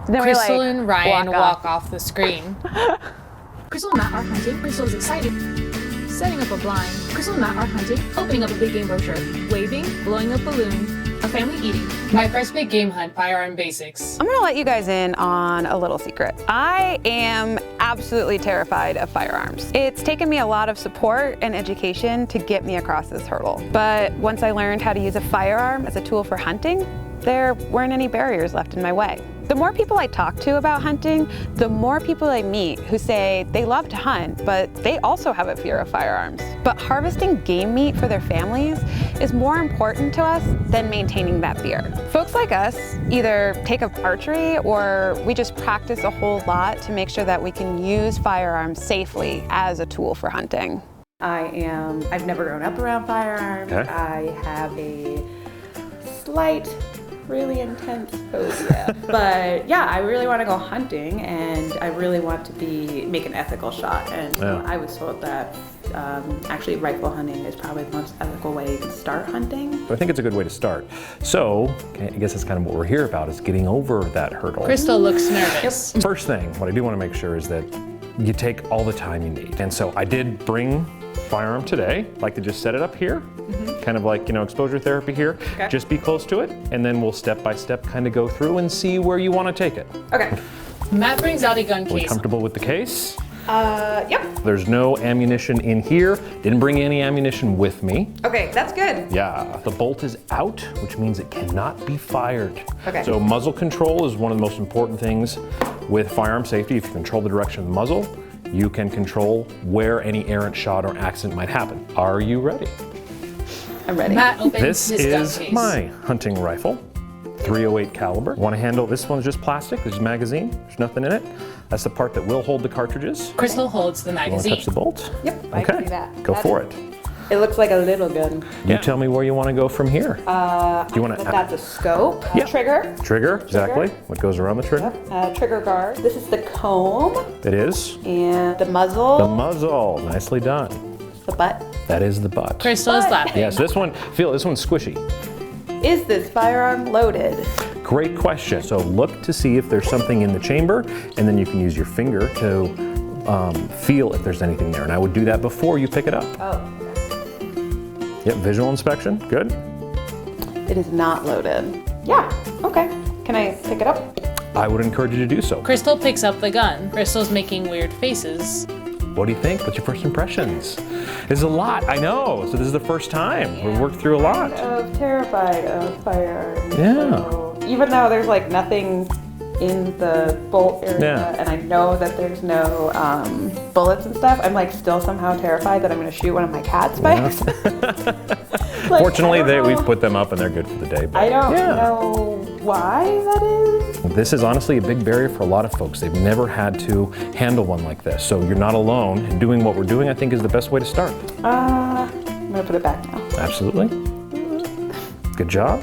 Then Crystal we, and Ryan walk off the screen. Crystal and Matt are hunting. Crystal is excited. Setting up a blind. Crystal and Matt are hunting. Opening up a big game brochure. Waving. Blowing up balloon. A family eating. My first big game hunt, firearm basics. I'm gonna let you guys in on a little secret. I am absolutely terrified of firearms. It's taken me a lot of support and education to get me across this hurdle. But once I learned how to use a firearm as a tool for hunting, there weren't any barriers left in my way. The more people I talk to about hunting, the more people I meet who say they love to hunt, but they also have a fear of firearms. But harvesting game meat for their families is more important to us than maintaining that fear. Folks like us either take up archery or we just practice a whole lot to make sure that we can use firearms safely as a tool for hunting. I've never grown up around firearms. Okay. I have a slight, really intense phobia. But yeah, I really want to go hunting and I really want to make an ethical shot. And I was told that actually rifle hunting is probably the most ethical way you can start hunting. I think it's a good way to start. So I guess that's kind of what we're here about, is getting over that hurdle. Crystal looks nervous. First thing, what I do want to make sure is that you take all the time you need. And so I did bring firearm today. I'd like to just set it up here, kind of like, exposure therapy here. Okay. Just be close to it, and then we'll step by step kind of go through and see where you want to take it. Okay. Matt brings out a gun Are we case. comfortable with the case? Yep. There's no ammunition in here. Didn't bring any ammunition with me. Okay, that's good. Yeah, the bolt is out, which means it cannot be fired. Okay. So muzzle control is one of the most important things with firearm safety. If you control the direction of the muzzle, you can control where any errant shot or accident might happen. Are you ready? I'm ready. Matt opens This his gun is case. my hunting rifle, .308 caliber. Want to handle, this one's just plastic, this is magazine, there's nothing in it. That's the part that will hold the cartridges. Crystal holds the You want to magazine. touch the bolt? Yep, Okay, I can do that. go for it. It looks like a little gun. You tell me where you want to go from here. Do you want to That's a scope. Yeah. Trigger. Trigger, exactly. What goes around the trigger? Trigger guard. This is the comb It is and the muzzle. the muzzle. Nicely done. The butt. That is the butt. Crystal is laughing. Yes, this one's squishy. Is this firearm loaded? Great question. So look to see if there's something in the chamber, and then you can use your finger to feel if there's anything there. And I would do that before you pick it up. Oh. Yep, visual inspection, good. It is not loaded. Yeah, okay. Can I pick it up? I would encourage you to do so. Crystal picks up the gun. Crystal's making weird faces. What do you think? What's your first impressions? There's a lot, I know. So this is the first time. We've worked through a lot. I'm terrified of firearms. Yeah. So even though there's like nothing in the bolt area, Yeah. and I know that there's no bullets and stuff, I'm like still somehow terrified that I'm gonna shoot one of my cats by accident. Like, Fortunately, I don't know- we've put them up and they're good for the day. But I don't yeah. know why that is. This is honestly a big barrier for a lot of folks. They've never had to handle one like this. So you're not alone, and doing what we're doing, I think, is the best way to start. I'm gonna put it back now. Absolutely. Good job.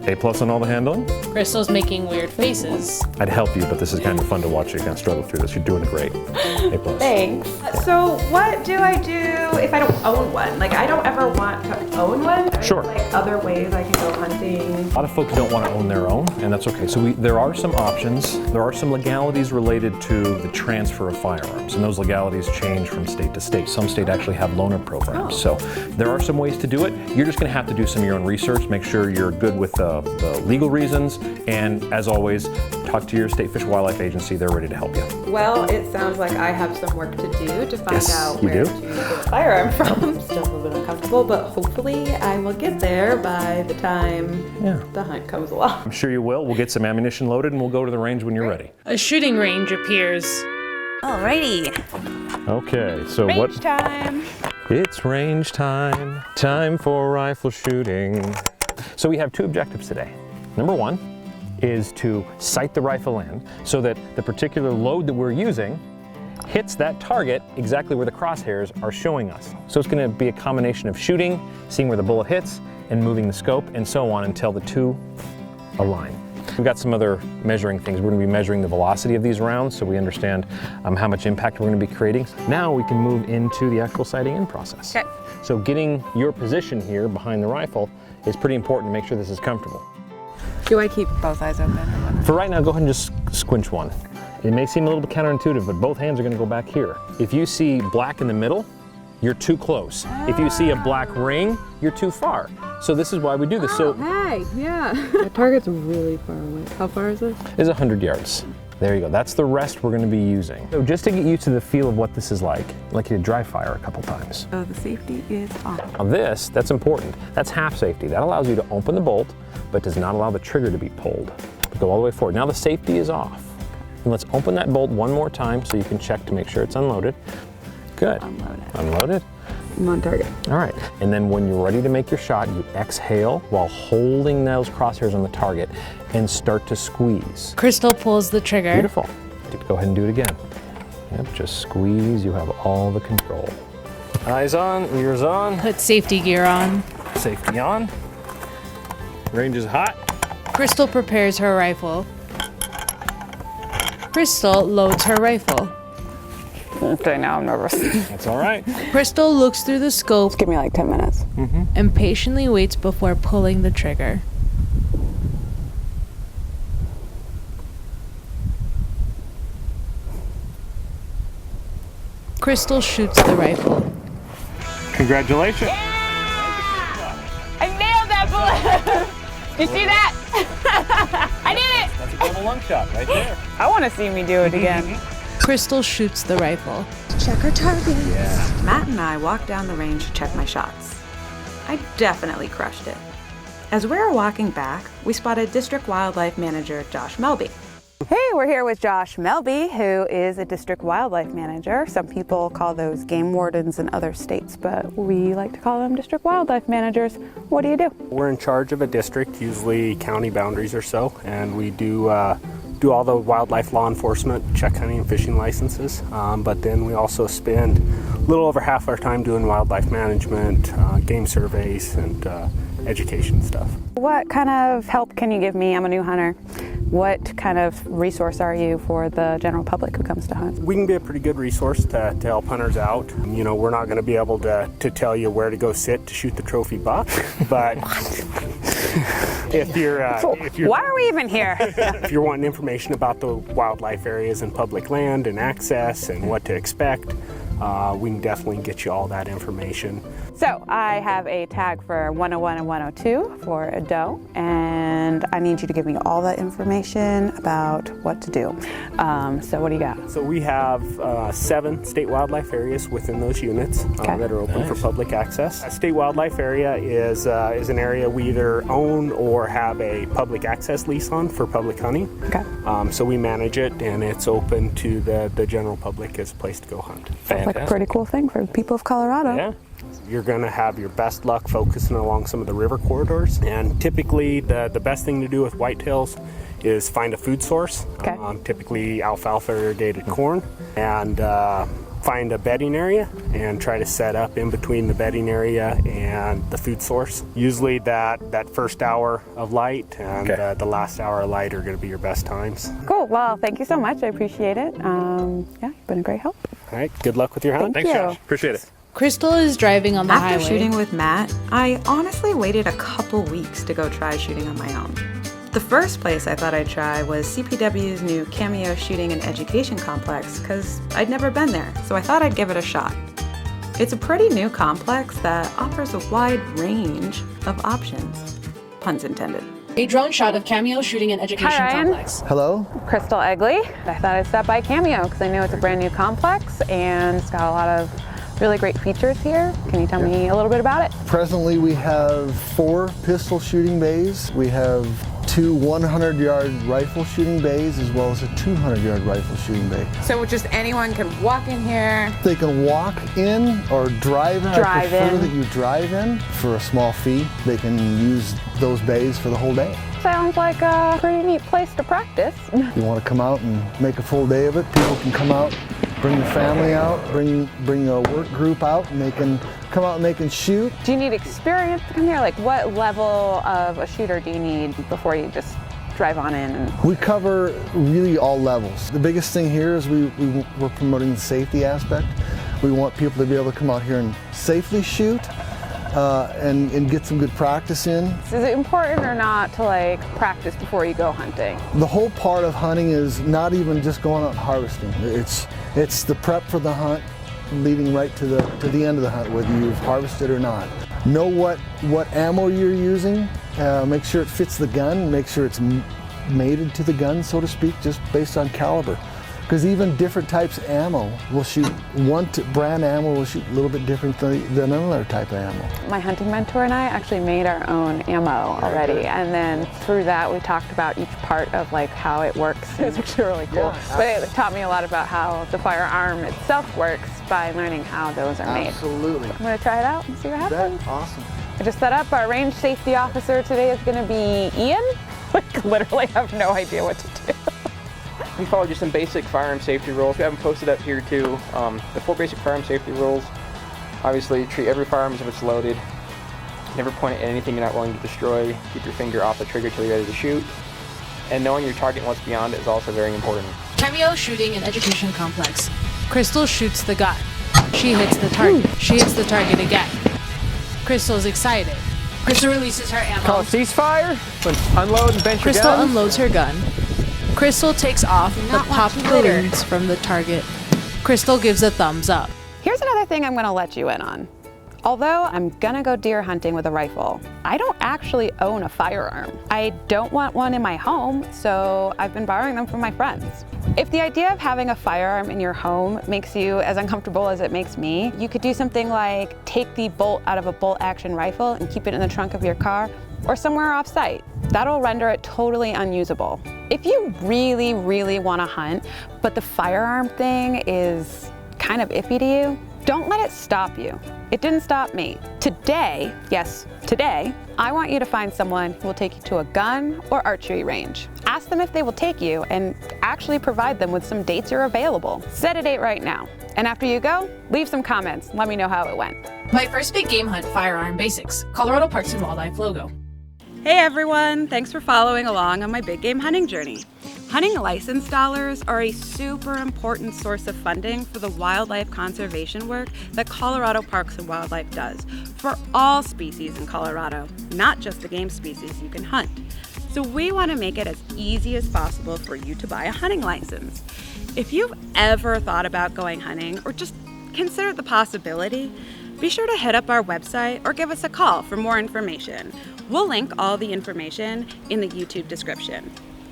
A+ on all the handling. Crystal's making weird faces. I'd help you, but this is kind of fun to watch you kind of struggle through this. You're doing great. A+. Thanks. So what do I do if I don't own one? Like I don't ever want to own one. Are Sure. there, like other ways I can go hunting? A lot of folks don't want to own their own, and that's okay. So there are some options. There are some legalities related to the transfer of firearms, and those legalities change from state to state. Some states actually have loaner programs. So there are some ways to do it. You're just going to have to do some of your own research, make sure you're good with the legal reasons, and as always, talk to your state Fish and Wildlife Agency. They're ready to help you. Well, it sounds like I have some work to do to find Yes, out you where do. to get a firearm from. Still a little bit uncomfortable, but hopefully I will get there by the time the hunt comes along. I'm sure you will. We'll get some ammunition loaded, and we'll go to the range when you're ready. A shooting range appears. Alrighty, Okay, so range time. It's range time. Time for rifle shooting. So we have two objectives today. Number one is to sight the rifle in so that the particular load that we're using hits that target exactly where the crosshairs are showing us. So it's going to be a combination of shooting, seeing where the bullet hits, and moving the scope, and so on until the two align. We've got some other measuring things. We're going to be measuring the velocity of these rounds so we understand how much impact we're going to be creating. Now we can move into the actual sighting in process. Okay. So getting your position here behind the rifle is pretty important to make sure this is comfortable. Do I keep both eyes open? For right now, go ahead and just squinch one. It may seem a little bit counterintuitive, but both hands are going to go back here. If you see black in the middle, you're too close. If you see a black ring, you're too far. So this is why we do this. So Hey, yeah. The target's really far away. How far is it? It's 100 yards. There you go. That's the rest we're going to be using. So just to get used to the feel of what this is like you to dry fire a couple times. So the safety is on. Now this, that's important. That's half safety. That allows you to open the bolt, but does not allow the trigger to be pulled. Go all the way forward. Now the safety is off. And let's open that bolt one more time so you can check to make sure it's unloaded. Good. Unload it. Unloaded. I'm on target. All right. And then when you're ready to make your shot, you exhale while holding those crosshairs on the target and start to squeeze. Crystal pulls the trigger. Beautiful. Go ahead and do it again. Yep, just squeeze. You have all the control. Eyes on, ears on. Put safety gear on. Safety on. Range is hot. Crystal prepares her rifle. Crystal loads her rifle. Okay, now I'm nervous. That's all right. Crystal looks through the scope Give me like 10 minutes. and patiently waits before pulling the trigger. Crystal shoots the rifle. Congratulations. I nailed that bullet! You see that? I did it! That's a double lung shot right there. I want to see me do it again. Crystal shoots the rifle. Check our target. Matt and I walked down the range to check my shots. I definitely crushed it. As we were walking back, we spotted District Wildlife Manager Josh Melby. Hey, we're here with Josh Melby, who is a district wildlife manager. Some people call those game wardens in other states, but we like to call them district wildlife managers. What do you do? We're in charge of a district, usually county boundaries or so, and we do all the wildlife law enforcement, check hunting and fishing licenses, but then we also spend a little over half our time doing wildlife management, game surveys, and education stuff. What kind of help can you give me? I'm a new hunter. What kind of resource are you for the general public who comes to hunt? We can be a pretty good resource to help hunters out. You know, we're not going to be able to tell you where to go sit to shoot the trophy buck, but if you're Why are we even here? if you're wanting information about the wildlife areas and public land and access and what to expect, we can definitely get you all that information. So I have a tag for 101 and 102 for a doe, and I need you to give me all that information about what to do. So what do you got? So we have 7 state wildlife areas within those units that are open for public access. A state wildlife area is an area we either own or have a public access lease on for public hunting. Okay. So we manage it, and it's open to the general public as a place to go hunt. Sounds like a pretty cool thing for the people of Colorado. Yeah. You're going to have your best luck focusing along some of the river corridors, and typically the best thing to do with whitetails is find a food source, Okay. Typically alfalfa irrigated corn, and find a bedding area and try to set up in between the bedding area and the food source. Usually that first hour of light and the last hour of light are going to be your best times. Cool. Well, thank you so much. I appreciate it. Yeah, you've been a great help. All right, good luck with your hunt. Thank you. Josh. Appreciate it. Crystal is driving on the After highway. shooting with Matt, I honestly waited a couple weeks to go try shooting on my own. The first place I thought I'd try was CPW's new Cameo Shooting and Education Complex, because I'd never been there, so I thought I'd give it a shot. It's a pretty new complex that offers a wide range of options. Puns intended. A drone shot of Cameo Shooting and Education Hi, Ryan. Complex. Hello? Crystal Egley. I thought I'd stop by Cameo because I know it's a brand new complex and it's got a lot of really great features here. Can you tell me a little bit about it? Presently we have 4 pistol shooting bays. We have 2 100-yard rifle shooting bays as well as a 200-yard rifle shooting bay. So just anyone can walk in here. They can walk in or drive in. I prefer in. that you drive in for a small fee. They can use those bays for the whole day. Sounds like a pretty neat place to practice. You want to come out and make a full day of it, people can come out, bring the family out, bring a work group out, and they can come out and they can shoot. Do you need experience to come here? Like what level of a shooter do you need before you just drive on in? And We cover really all levels. The biggest thing here is we're promoting the safety aspect. We want people to be able to come out here and safely shoot, and get some good practice in. Is it important or not to like practice before you go hunting? The whole part of hunting is not even just going out and harvesting. It's the prep for the hunt, leading right to the end of the hunt, whether you've harvested or not. Know what ammo you're using. Make sure it fits the gun. Make sure it's mated to the gun, so to speak, just based on caliber. Because even different types of ammo will shoot, brand ammo will shoot a little bit different than another type of ammo. My hunting mentor and I actually made our own ammo already, and then through that we talked about each part of like how it works. It was actually really cool. Yeah, but it taught me a lot about how the firearm itself works by learning how those are made. Absolutely. I'm gonna try it out and see what happens. Awesome. I just set up. Our range safety officer today is gonna be Ian. Like literally have no idea what to do. We follow just some basic firearm safety rules. We have them posted up here too. The 4 basic firearm safety rules. Obviously, treat every firearm as if it's loaded. Never point it at anything you're not willing to destroy. Keep your finger off the trigger till you're ready to shoot. And knowing your target and what's beyond it is also very important. Cameo Shooting and Education Complex. Crystal shoots the gun. She hits the target. She hits the target again. Crystal's excited. Crystal releases her ammo. Call a ceasefire. Unload and bench your Crystal gun. unloads her gun. Crystal takes off the popped balloons from the target. Crystal gives a thumbs up. Here's another thing I'm gonna let you in on. Although I'm gonna go deer hunting with a rifle, I don't actually own a firearm. I don't want one in my home, so I've been borrowing them from my friends. If the idea of having a firearm in your home makes you as uncomfortable as it makes me, you could do something like take the bolt out of a bolt action rifle and keep it in the trunk of your car or somewhere off-site. That'll render it totally unusable. If you really, really want to hunt, but the firearm thing is kind of iffy to you, don't let it stop you. It didn't stop me. Today, yes, today, I want you to find someone who will take you to a gun or archery range. Ask them if they will take you and actually provide them with some dates you're available. Set a date right now. And after you go, leave some comments. Let me know how it went. My first big game hunt, Firearm Basics, Colorado Parks and Wildlife logo. Hey everyone, thanks for following along on my big game hunting journey. Hunting license dollars are a super important source of funding for the wildlife conservation work that Colorado Parks and Wildlife does for all species in Colorado, not just the game species you can hunt. So we want to make it as easy as possible for you to buy a hunting license. If you've ever thought about going hunting or just considered the possibility, be sure to hit up our website or give us a call for more information. We'll link all the information in the YouTube description.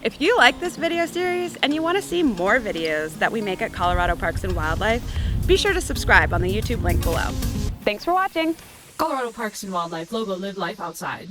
If you like this video series and you want to see more videos that we make at Colorado Parks and Wildlife, be sure to subscribe on the YouTube link below. Thanks for watching. Colorado Parks and Wildlife logo, live life outside.